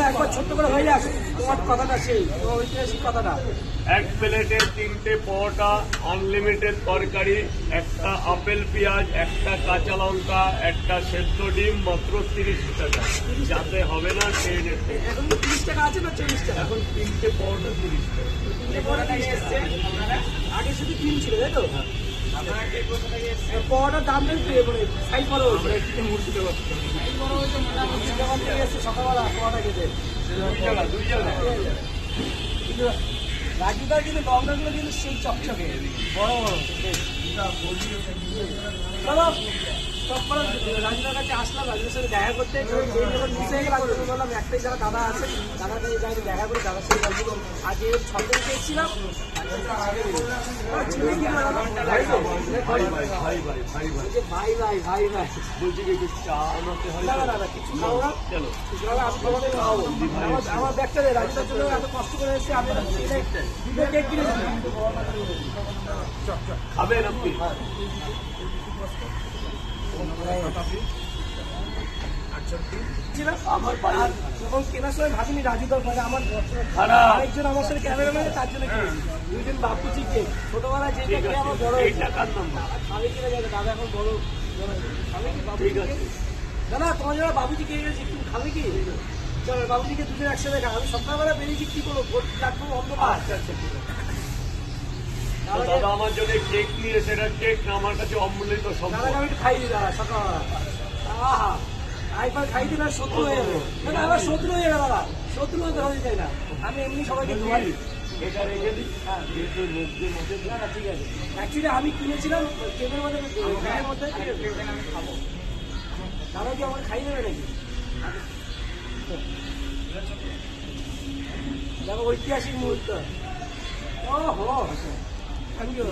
একবার ছোট্ট করে হয়ে যাক তোমার কথাটা সেই তোমার ঐতিহাসিক কথাটা। এক প্লেটে 3টে পরোটা, আনলিমিটেড তরকারি, একটা আপেল পেঁয়াজ, একটা কাঁচা লঙ্কা, একটা সেদ্ধ ডিম, মাত্র 30 টাকা। যাতে হবে না ট্রেনের থেকে। এখন 30 টাকা আছে না 40 টাকা? এখন 3টে পরোটা 30 টাকা। 3টে পরোটা 30 এসছে, আগে শুধু 3 ছিল তাই তো? পরোটার দাম একটু মানে সাইজ বড় হয়েছে। মুর্শিদাবাদ থেকে এসছে সকালবেলা পরোটা খেতে। 2 জায়গা। রাজুদার কিন্তু লঙ্কাগুলো কিন্তু সেই চকচকে বড় বড়। চলো তারপরে রাজুদার কাছে আসলাম, রাজুদার সাথে দেখা করতে। যখন মিস হয়ে গেলাম বললাম একটাই যারা দাদা আছে দাদার কাছে যাই দেখা করি, দাদার সাথে গল্প করবো। আজ এই 6 তারিখে এসেছিলাম। ভাই ভাই ভাই ভাই বলছি কি একটু চা আনাতে হয়? না না না কিছু খাবো না, চলো আমি তোমাদের খাওয়াবো। আমার ব্যাগটা দেয়, রাজুদার জন্য এত কষ্ট করে এসেছি। আমি দুটো কেক কিনেছি। খাবেন আপনি? আমার আর যখন কেনার সময় ভাবিনি রাজুদার পরে আমার আরেকজন আমার সাথে ক্যামেরাম্যান, তার জন্য কিনেছি 2 বাপুচি কেক। ছোটবেলায় যেটা খেয়ে আমার বড় খাবে কিনা যাবে, দাদা এখন বড় খাবে কি বাবুজি কেক? দাদা তোমার জন্য বাবুজি কেক গেছে, তুমি খাবে কি? চলো বাবুজিকে দুজন একসাথে খাবে। আমি সকালবেলা বেরিয়েছি কি করবো, ভোট রাখবো অন্ধকার। আচ্ছা ঠিক আছে। দাদা আমার জন্য কেক নিয়ে, সেটা কেক না, আমার কাছে অমূল্যিত সম্পদ। দাদাকে আমি একটু খাই দিই দাদা সকালবেলা। আহা একবার খাই দিলে শত্রু হয়ে যাবে। না আবার শত্রু হয়ে যাবে দাদা, শত্রু হতে হয়ে যায় না। আমি এমনি সবাইকে ধোয়াই। এটা রেখে দিই। হ্যাঁ না না ঠিক আছে। অ্যাকচুয়ালি আমি কিনেছিলাম কেকের মধ্যে ব্যাগের মধ্যে আমি খাবো। দাদা কি আমাকে খাই দেবে নাকি? দেখো ঐতিহাসিক মুহূর্ত। ও হো থ্যাংক ইউ।